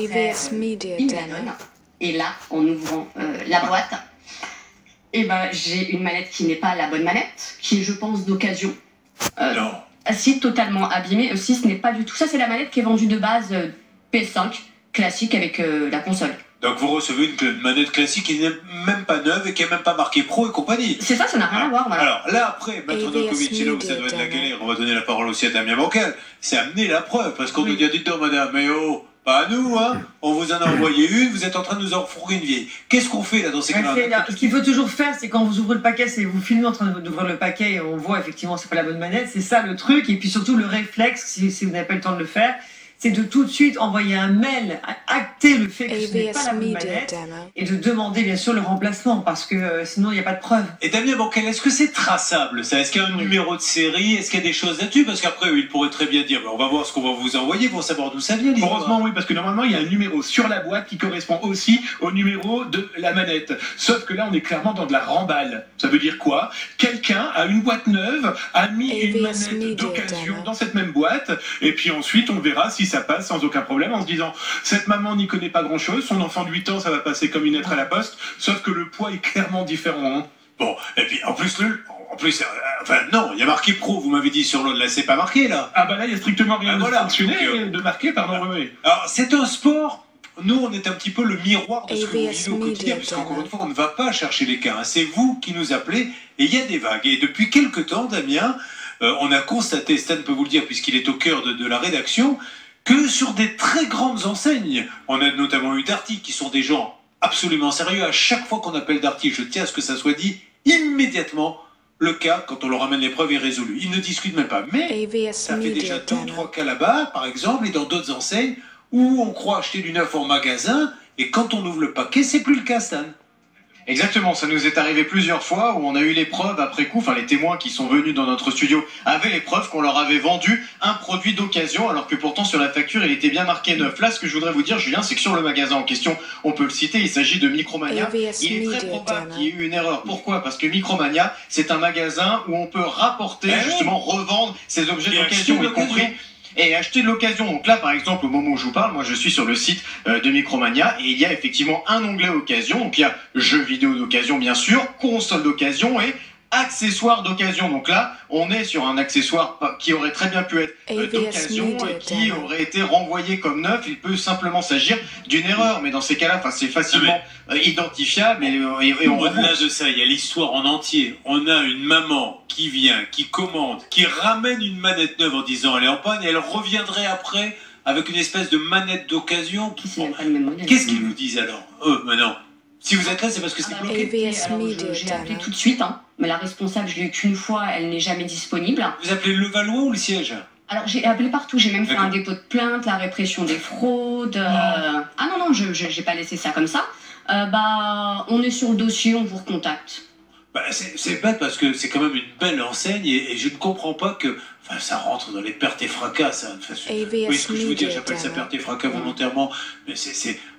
AVS Media Demo. Et là, en ouvrant la boîte, et ben, j'ai une manette qui n'est pas la bonne manette, qui est, je pense, d'occasion. Non. Si, totalement abîmée. Aussi, ce n'est pas du tout. Ça, c'est la manette qui est vendue de base PS5, classique avec la console. Donc vous recevez une manette classique qui n'est même pas neuve et qui n'est même pas marquée Pro et compagnie. C'est ça n'a rien à voir. Voilà. Alors là après, Maître Novakovic, c'est là où ça doit être la galère. On va donner la parole aussi à Damien Bancal. C'est amener la preuve, parce qu'on nous dit, dites donc madame, mais oh, pas à nous, hein. On vous en a envoyé une, vous êtes en train de nous en fourrer une vieille. Qu'est-ce qu'on fait là dans ces cas-là? Ce qu'il faut toujours faire, c'est quand vous ouvrez le paquet, c'est vous filmez en train d'ouvrir le paquet et on voit effectivement c'est pas la bonne manette, c'est ça le truc. Et puis surtout le réflexe, si vous n'avez pas le temps de le faire, c'est de tout de suite envoyer un mail, acter le fait que ce n'est pas la bonne manette et de demander bien sûr le remplacement parce que sinon il n'y a pas de preuve. Et Damien Bancal, est-ce que c'est traçable ça? Est-ce qu'il y a un numéro de série? Est-ce qu'il y a des choses là-dessus? Parce qu'après, il pourrait très bien dire, on va voir ce qu'on va vous envoyer pour savoir d'où ça vient. Heureusement, oui, parce que normalement, il y a un numéro sur la boîte qui correspond aussi au numéro de la manette. Sauf que là, on est clairement dans de la remballe. Ça veut dire quoi? Quelqu'un a une boîte neuve, a mis une manette d'occasion dans cette même boîte, et puis ensuite, on verra si ça passe sans aucun problème en se disant cette maman n'y connaît pas grand chose, son enfant de 8 ans ça va passer comme une lettre à la poste, sauf que le poids est clairement différent. Hein. Bon, et puis en plus, enfin non, il y a marqué Pro, vous m'avez dit sur l'autre, là c'est pas marqué là. Ah bah là il y a strictement rien de marqué, pardon. Voilà. Oui. Alors c'est un sport, nous on est un petit peu le miroir de ce que vous vivez au quotidien, puisqu'encore une fois on ne va pas chercher les cas, hein. C'est vous qui nous appelez et il y a des vagues. Et depuis quelque temps, Damien, on a constaté, Stan peut vous le dire puisqu'il est au cœur de la rédaction, que sur des très grandes enseignes, on a notamment eu Darty, qui sont des gens absolument sérieux. À chaque fois qu'on appelle Darty, je tiens à ce que ça soit dit, immédiatement, le cas, quand on leur ramène les preuves, est résolu. Ils ne discutent même pas. Mais ça fait déjà 2 ou 3 cas là-bas, par exemple, et dans d'autres enseignes, où on croit acheter du neuf en magasin, et quand on ouvre le paquet, c'est plus le cas, Stan. Exactement, ça nous est arrivé plusieurs fois où on a eu les preuves après coup, enfin les témoins qui sont venus dans notre studio avaient les preuves qu'on leur avait vendu un produit d'occasion alors que pourtant sur la facture il était bien marqué neuf. Là ce que je voudrais vous dire Julien, c'est que sur le magasin en question, on peut le citer, il s'agit de Micromania. Il est très probable qu'il y ait eu une erreur. Pourquoi? Parce que Micromania c'est un magasin où on peut rapporter, justement revendre ces objets d'occasion, y compris... Et acheter de l'occasion. Donc là, par exemple, au moment où je vous parle, moi je suis sur le site de Micromania et il y a effectivement un onglet occasion. Donc il y a jeux vidéo d'occasion bien sûr, console d'occasion et accessoires d'occasion. Donc là, on est sur un accessoire qui aurait très bien pu être d'occasion et qui aurait été renvoyé comme neuf. Il peut simplement s'agir d'une erreur, mais dans ces cas-là, c'est facilement identifiable et on au-delà de ça, il y a l'histoire en entier. On a une maman qui vient, qui commande, qui ramène une manette neuve en disant elle est en panne et elle reviendrait après avec une espèce de manette d'occasion. Qu'est-ce qu'ils vous disent alors? Maintenant, si vous êtes là, c'est parce que c'est bloqué. J'ai appelé tout de suite, hein, mais la responsable, je l'ai eu qu'une fois, elle n'est jamais disponible. Vous appelez le Levallois ou le siège? Alors j'ai appelé partout, j'ai même fait un dépôt de plainte, la répression des fraudes. Ah non, je n'ai pas laissé ça comme ça. On est sur le dossier, on vous recontacte. C'est bête parce que c'est quand même une belle enseigne et je ne comprends pas que ça rentre dans les pertes et fracas. Ça. Oui, ce que je veux dire, j'appelle ça pertes et fracas volontairement, mais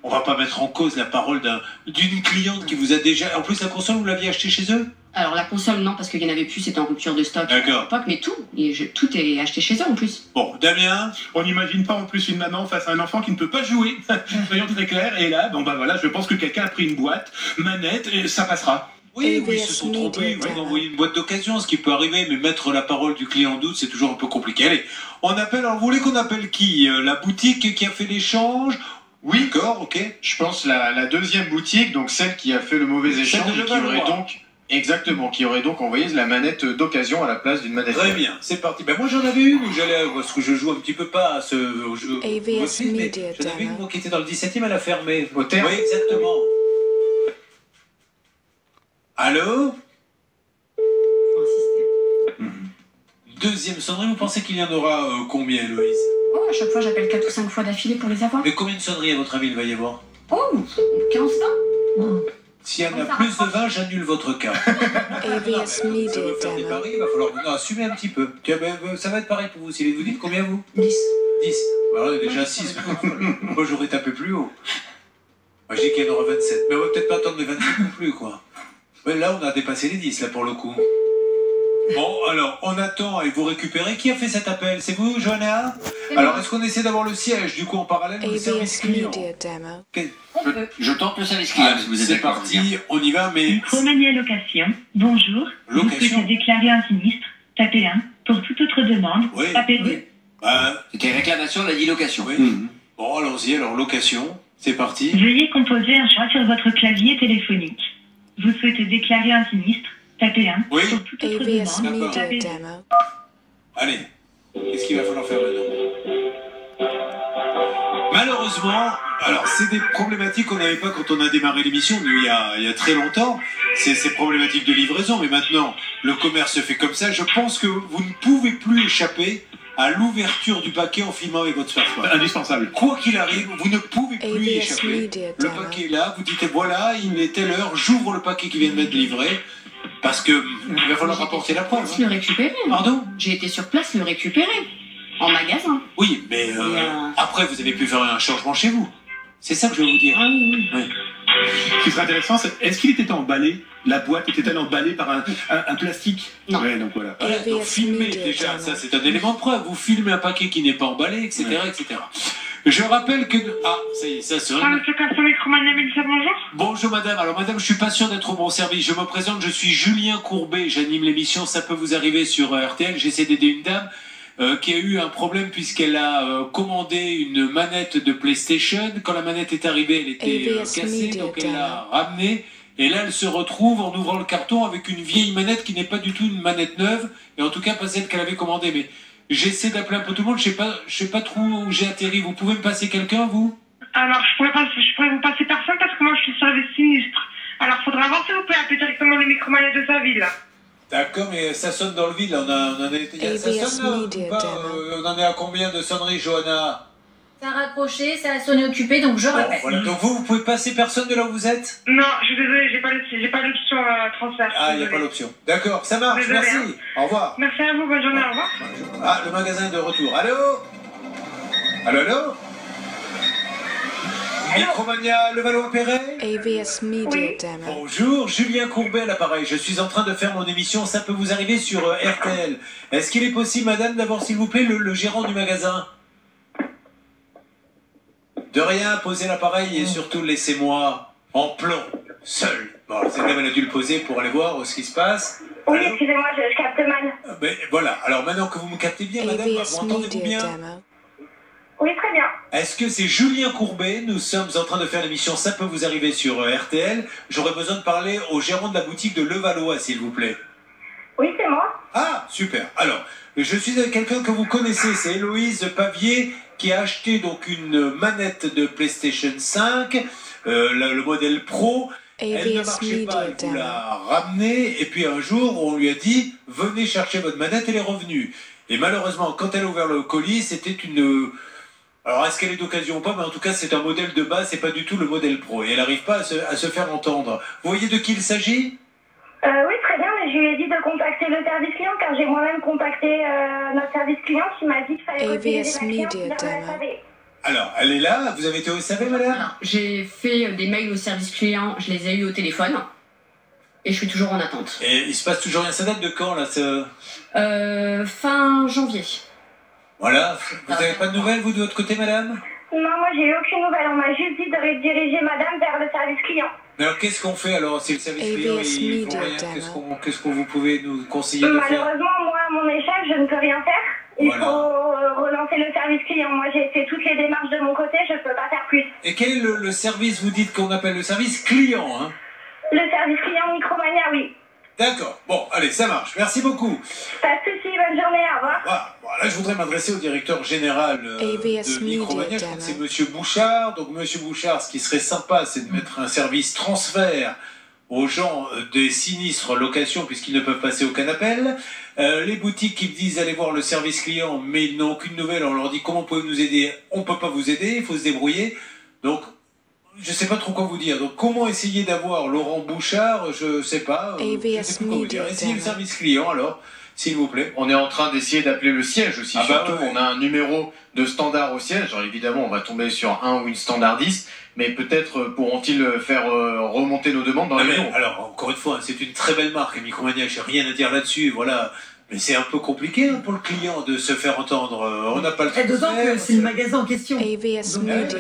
on va pas mettre en cause la parole d'une cliente qui vous a déjà... En plus, la console, vous l'aviez achetée chez eux? Alors la console, non, parce qu'il n'y en avait plus, c'était en rupture de stock. D'accord. Mais tout est acheté chez eux en plus. Bon, Damien? On n'imagine pas en plus une maman face à un enfant qui ne peut pas jouer, soyons très clairs. Et là, voilà, je pense que quelqu'un a pris une boîte, manette, et ça passera. Oui, ils se sont trompés, ils ont envoyé une boîte d'occasion, ce qui peut arriver, mais mettre la parole du client en doute, c'est toujours un peu compliqué. Allez, on appelle, alors vous voulez qu'on appelle qui? La boutique qui a fait l'échange? Oui, d'accord, ok. Je pense la deuxième boutique, donc celle qui a fait le mauvais échange, qui aurait donc... Exactement, qui aurait donc envoyé la manette d'occasion à la place d'une manette. Très bien, c'est parti. Moi j'en avais une où j'allais, parce que je joue un petit peu pas à ce jeu. J'en avais une moi, qui était dans le 17e, elle a fermé. Au terme. Oui, exactement. Allô? Deuxième sonnerie, vous pensez qu'il y en aura combien, Héloïse? Oh, à chaque fois j'appelle 4 ou 5 fois d'affilée pour les avoir. Mais combien de sonneries à votre avis il va y avoir? Oh, 15-20. S'il y en a plus de 20, j'annule votre cas. AVS Media Ça veut faire des paris, il va falloir assumer un petit peu. Ça va être pareil pour vous. Si vous dites combien vous? 10. 10. Alors, déjà 6. Moi j'aurais tapé plus haut. Moi je dis qu'il y en aura 27. Mais on va peut-être pas attendre les 27 non plus, quoi. Ouais, là on a dépassé les 10 là pour le coup. Bon, alors, on attend et vous récupérez. Qui a fait cet appel? C'est vous, Johanna? Alors, est-ce qu'on essaie d'avoir le siège, du coup, en parallèle, ou le service client? Je tente le service client. Ah, c'est parti, on y va, mais... Micromania Location, bonjour. Location. Vous souhaitez déclarer un sinistre? Tapez 1. Pour toute autre demande, Oui. tapez 2. Oui. C'était réclamation de la dilocation. Oui. Bon, allons-y, alors, location, c'est parti. Veuillez composer un choix sur votre clavier téléphonique. Vous souhaitez déclarer un sinistre? Tapez 1. Oui. Pour toute autre demande, tapez 2. Allez, qu'est-ce qu'il va falloir faire maintenant? Malheureusement, alors c'est des problématiques qu'on n'avait pas quand on a démarré l'émission, il y a très longtemps, c'est ces problématiques de livraison, mais maintenant le commerce se fait comme ça, je pense que vous ne pouvez plus échapper à l'ouverture du paquet en filmant avec votre smartphone. Indispensable. Quoi qu'il arrive, vous ne pouvez plus y échapper. Le paquet est là, vous dites voilà, il est telle heure, j'ouvre le paquet qui vient de m'être livré, parce que il va falloir rapporter la preuve. Le récupérer. Pardon? J'ai été sur place le récupérer. En magasin. Oui, mais après, vous avez pu faire un changement chez vous. C'est ça que je veux vous dire. Ah oui, oui. Oui. Ce qui serait intéressant, c'est est-ce qu'il était emballé? La boîte était-elle emballée par un plastique? Non. Ouais, donc voilà. Voilà, donc filmer déjà, ça c'est un élément de preuve. Vous filmez un paquet qui n'est pas emballé, etc., etc. Je rappelle que... Ah, ça y est, ça sonne. Monsieur Caston, Micromania Mélissa, bonjour. Bonjour madame, alors madame, je suis pas sûr d'être au bon service. Je me présente, je suis Julien Courbet, j'anime l'émission Ça peut vous arriver sur RTL. J'essaie d'aider une dame qui a eu un problème puisqu'elle a commandé une manette de PlayStation. Quand la manette est arrivée, elle était cassée, donc elle l'a ramenée. Et là, elle se retrouve en ouvrant le carton avec une vieille manette qui n'est pas du tout une manette neuve, et en tout cas pas celle qu'elle avait commandée. Mais j'essaie d'appeler un peu tout le monde, je sais pas trop où j'ai atterri. Vous pouvez me passer quelqu'un, vous? Alors, je pourrais vous passer personne parce que moi, je suis service sinistre. Alors, faudra voir s'il vous plaît, appeler directement le Micromania de sa ville. D'accord, mais ça sonne dans le vide, là. Ça sonne là, ou pas on en est à combien de sonneries, Johanna? Ça a raccroché, ça a sonné occupé, donc je rappelle. Voilà. Donc vous pouvez passer personne de là où vous êtes? Non, je suis désolée, j'ai pas l'option transfert. Ah, il n'y a pas l'option. D'accord, ça marche, Désolée, merci. hein. Au revoir. Merci à vous, bonne journée, au revoir. Ah, le magasin est de retour. Allô? Allô, allô? Micromania, le Valois-Perret? AVS Media Demo. Bonjour, Julien Courbet à l'appareil. Je suis en train de faire mon émission Ça peut vous arriver sur RTL. Est-ce qu'il est possible, madame, d'avoir, s'il vous plaît, le gérant du magasin? De rien, posez l'appareil et surtout laissez-moi en plomb, seul. Bon, cette dame, elle a dû le poser pour aller voir ce qui se passe. Oui, Allô? excusez-moi, je capte mal. Mais voilà, alors maintenant que vous me captez bien, madame, AVS m'entendez-vous Media bien? Demo. Oui, très bien. Est-ce que c'est Julien Courbet? Nous sommes en train de faire l'émission Ça peut vous arriver sur RTL. J'aurais besoin de parler au gérant de la boutique de Levallois, s'il vous plaît. Oui, c'est moi. Ah, super. Alors, je suis avec quelqu'un que vous connaissez, c'est Héloïse Pavier, qui a acheté donc une manette de PlayStation 5, le modèle Pro. Elle ne AVS marchait pas, Media elle vous Demo. l'a ramenée, et puis un jour, on lui a dit, venez chercher votre manette, elle est revenue. Et malheureusement, quand elle a ouvert le colis, c'était une... Alors, est-ce qu'elle est d'occasion ou pas? Mais en tout cas, c'est un modèle de base, c'est pas du tout le modèle Pro. Et elle n'arrive pas à se faire entendre. Vous voyez de qui il s'agit? Oui, très bien, mais je lui ai dit de contacter le service client, car j'ai moi-même contacté notre service client qui m'a dit qu'il fallait retirer AVS les clients Media vers le Demo. SAV. Alors, elle est là, vous avez été au SAV, madame? Alors, j'ai fait des mails au service client, je les ai eus au téléphone. Et je suis toujours en attente. Et il se passe toujours rien. Ça date de quand, là Fin janvier. Voilà. Vous n'avez pas de nouvelles, vous, de votre côté, madame? Non, moi, j'ai eu aucune nouvelle. On m'a juste dit de rediriger madame vers le service client. Mais alors, qu'est-ce qu'on fait, alors, si le service client, AVS il faut Media rien? Demo. Qu'est-ce que vous pouvez nous conseiller de faire? Malheureusement, moi, à mon échelle, je ne peux rien faire. Il Voilà. faut relancer le service client. Moi, j'ai fait toutes les démarches de mon côté, je ne peux pas faire plus. Et quel est le service, vous dites qu'on appelle le service client, hein? Le service client Micromania, oui. D'accord. Bon, allez, ça marche. Merci beaucoup. Pas de soucis, bonne journée, au revoir. Voilà. Bon, là, je voudrais m'adresser au directeur général AVS de Micromania. Je crois Media que c'est Demo. Monsieur Bouchard. Donc, Monsieur Bouchard, ce qui serait sympa, c'est de mettre un service transfert aux gens des sinistres locations, puisqu'ils ne peuvent passer aucun appel. Les boutiques qui disent aller voir le service client, mais ils n'ont aucune nouvelle. On leur dit comment pouvez-vous nous aider? On ne peut pas vous aider, il faut se débrouiller. Donc, je ne sais pas trop quoi vous dire. Donc, comment essayer d'avoir Laurent Bouchard? Je ne sais pas. Je sais AVS plus quoi vous dire. Media Essayez le Demo. service client, alors. s'il vous plaît. On est en train d'essayer d'appeler le siège aussi. Surtout, ouais. on a un numéro de standard au siège. Alors évidemment, on va tomber sur un ou une standardiste, mais peut-être pourront-ils faire remonter nos demandes dans les bureaux. Alors, encore une fois, c'est une très belle marque, Micromania, j'ai rien à dire là-dessus, voilà. Mais c'est un peu compliqué pour le client de se faire entendre. On n'a pas le temps. D'autant que c'est le magasin en question. AVS Donc, Media.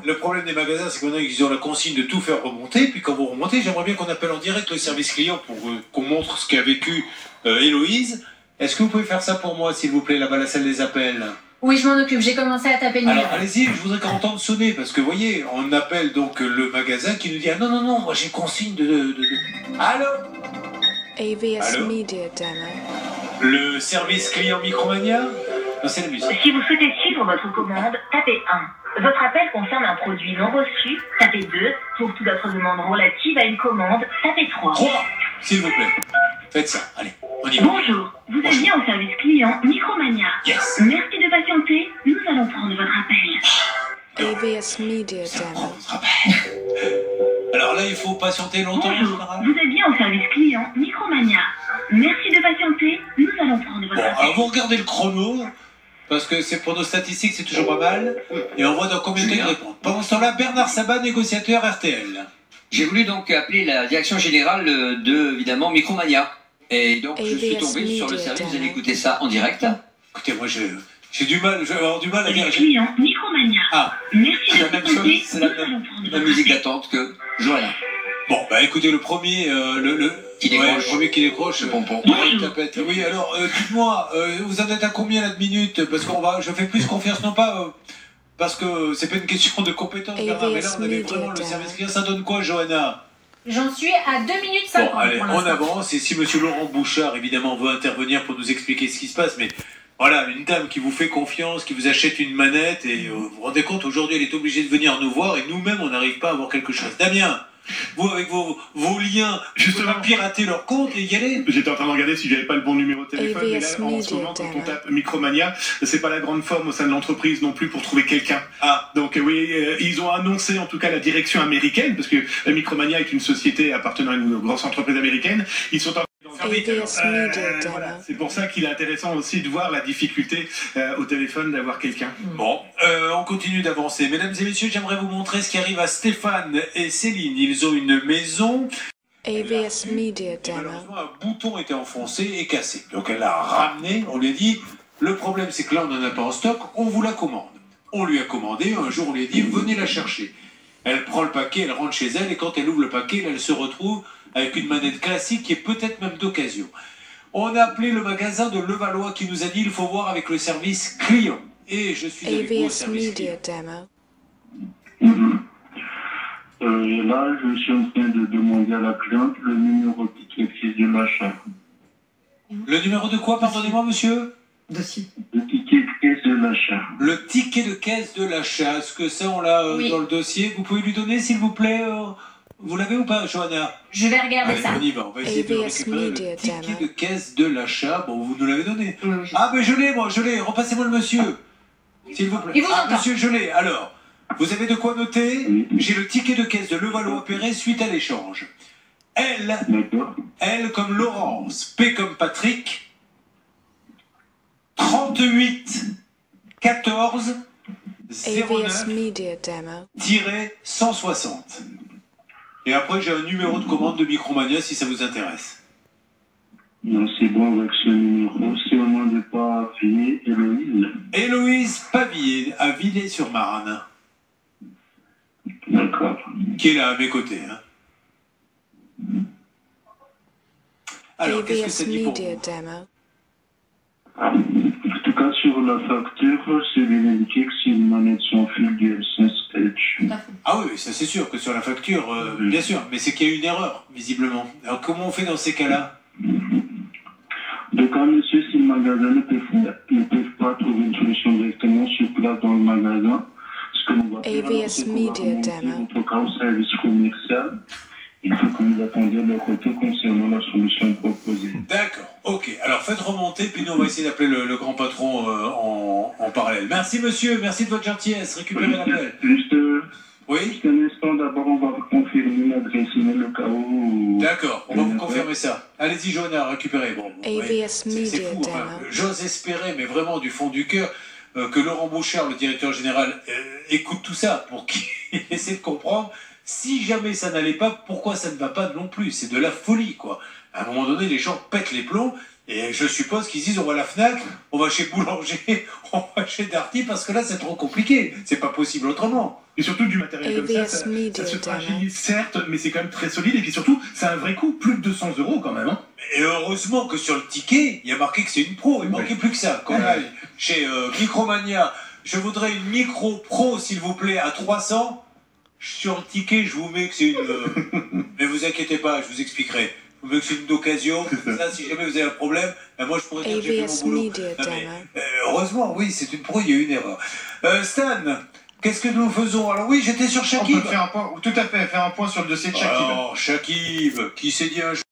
Le problème des magasins, c'est qu'ils ont la consigne de tout faire remonter. Puis quand vous remontez, j'aimerais bien qu'on appelle en direct le service client pour qu'on montre ce qu'a vécu Héloïse. Est-ce que vous pouvez faire ça pour moi, s'il vous plaît, là-bas, la salle des appels? Oui, je m'en occupe. J'ai commencé à taper le numéro. Alors, allez-y, je voudrais qu'on entende sonner. Parce que, vous voyez, on appelle donc le magasin qui nous dit « Ah non, non, non, moi j'ai consigne de... » Allô? AVS Allô? Media Demo. Le service client Micromania? Non, c'est la musique. Si vous souhaitez suivre votre commande, tapez 1. Votre appel concerne un produit non reçu, tapez 2. Pour toute autre demande relative à une commande, tapez 3. 3, s'il vous plaît. Faites ça, allez, on y va. Bonjour, vous êtes bien au service client Micromania. Yes. Merci de patienter, nous allons prendre votre appel. AVS Media Demo. Alors là, il faut patienter longtemps. Bonjour, vous êtes bien au service client Micromania. Merci de patienter, nous allons prendre votre Bon, appel. alors vous regardez le chrono, parce que c'est pour nos statistiques, c'est toujours pas mal, et on voit dans combien de temps ils répondent. Pendant ce temps-là, Bernard Sabat, négociateur RTL. J'ai voulu donc appeler la direction générale de, évidemment, Micromania. Et donc, je suis tombé sur le service, vous allez écouter ça en direct. Écoutez, moi, j'ai du mal, je vais avoir du mal à dire... Client Micromania. Ah, Merci C'est de la même patienter, chose, c'est nous la allons prendre la votre musique appel. d'attente que Johanna. bon, bah écoutez, le premier, Qui décroche. le premier qui décroche, Le pompon. il tapette. Oui, alors, dites-moi, vous en êtes à combien là de minutes? Parce je fais plus confiance, non pas... parce que c'est pas une question de compétence, Bernard, mais là, on avait vraiment le service client. Ça donne quoi, Johanna? J'en suis à 2 minutes 50. Bon, allez, pour on l'instant. avance, et si monsieur Laurent Bouchard, évidemment, veut intervenir pour nous expliquer ce qui se passe, mais voilà, une dame qui vous fait confiance, qui vous achète une manette, et vous vous rendez compte, aujourd'hui, elle est obligée de venir nous voir, et nous-mêmes, on n'arrive pas à avoir quelque chose. Damien, vous, avec vos liens, justement, pirater leur compte et y aller. J'étais en train de regarder si j'avais pas le bon numéro de téléphone, mais là, AVS en ce moment, quand on tape Micromania, c'est pas la grande forme au sein de l'entreprise non plus pour trouver quelqu'un. Ah. Donc oui, ils ont annoncé en tout cas la direction américaine, parce que Micromania est une société appartenant à une grosse entreprise américaine. Ils sont en AVS Media Demo. voilà. C'est pour ça qu'il est intéressant aussi de voir la difficulté au téléphone d'avoir quelqu'un. Bon, on continue d'avancer. Mesdames et messieurs, j'aimerais vous montrer ce qui arrive à Stéphane et Céline. Ils ont une maison. AVS Media Et Demo. malheureusement, un bouton était enfoncé et cassé. Donc elle l'a ramené, on lui a dit, le problème c'est que là on n'en a pas en stock, on vous la commande. On lui a commandé, un jour on lui a dit, venez la chercher. Elle prend le paquet, elle rentre chez elle, et quand elle ouvre le paquet, là, elle se retrouve avec une manette classique qui est peut-être même d'occasion. On a appelé le magasin de Levallois qui nous a dit, il faut voir avec le service client. Et je suis avec vous au AVS service Media client. Demo. Là, je suis en train de demander à la cliente le numéro de ticket de l'achat. Le numéro de quoi, pardonnez-moi monsieur? Dossier. Le ticket de caisse de l'achat. Le ticket de caisse de l'achat, est-ce que ça on l'a Oui. dans le dossier? Vous pouvez lui donner s'il vous plaît vous l'avez ou pas, Johanna? Je vais regarder Allez, ça. on y va, on va essayer de AVS récupérer le Media ticket Demo. de caisse de l'achat. Bon, vous nous l'avez donné. Oui, oui. Ah, mais je l'ai, moi, je l'ai. Repassez-moi le monsieur. S'il vous plaît. Il vous Ah, entend. monsieur, je l'ai. Alors, vous avez de quoi noter? Oui. J'ai le ticket de caisse de Levallois-Perret suite à l'échange. D'accord. L comme Laurence, P comme Patrick, 38 14 AVS 09 Media Demo. 160. Et après, j'ai un numéro de commande de Micromania si ça vous intéresse. Non, c'est bon avec ce numéro. C'est au nom de pas fini, Héloïse. Héloïse Pavillier, à Villers-sur-Marne, D'accord. qui est là à mes côtés. Hein. Alors, qu'est-ce que ça AVS dit pour Media vous? Demo. En tout cas, sur la facture, c'est bien indiqué que c'est une manette sans fil DualSense Edge. Ah oui, ça c'est sûr que sur la facture, bien sûr, mais c'est qu'il y a eu une erreur, visiblement. Alors comment on fait dans ces cas-là? Donc, monsieur, si le magasin ne peut pas trouver une solution directement sur place dans le magasin, ce que nous va faire, AVS c'est qu'on va Media remonter Demo. notre cas au service commercial. Il faut que nous attendions leur retour concernant la solution proposée. D'accord, ok. Alors faites remonter, puis nous on va essayer d'appeler le grand patron en parallèle. Merci monsieur, merci de votre gentillesse, récupérez l'appel. Juste, Oui. Juste un instant, d'abord, on va confirmer l'adresse email, le cas où... D'accord, on va vous confirmer ça. Allez-y, Johanna, récupérez. Bon, AVS c'est fou, enfin, j'ose espérer, mais vraiment du fond du cœur, que Laurent Bouchard, le directeur général, écoute tout ça pour qu'il essaie de comprendre. Si jamais ça n'allait pas, pourquoi ça ne va pas non plus? C'est de la folie, quoi. À un moment donné, les gens pètent les plombs, et je suppose qu'ils disent on va à la FNAC, on va chez Boulanger, on va chez Darty, parce que là, c'est trop compliqué. C'est pas possible autrement. Et surtout du matériel comme ça se fragilise certes, mais c'est quand même très solide, et puis surtout, c'est un vrai coût, plus de 200 € quand même. Hein. Et heureusement que sur le ticket, il y a marqué que c'est une pro, il manquait plus que ça. Quand on aille chez Micromania, je voudrais une micro pro, s'il vous plaît, à 300. Sur le ticket, je vous mets que c'est une... Mais vous inquiétez pas, je vous expliquerai. Je vous mets que c'est une d'occasion. Ça, si jamais vous avez un problème, ben moi, je pourrais dire que j'ai fait mon boulot. Non, mais, heureusement, oui, c'est une pro, il y a eu une erreur. Stan, qu'est-ce que nous faisons? Alors oui, j'étais sur Shakib. On peut faire un point, tout à fait, faire un point sur le dossier de Shakib. Alors, Shakib, qui s'est dit un jour...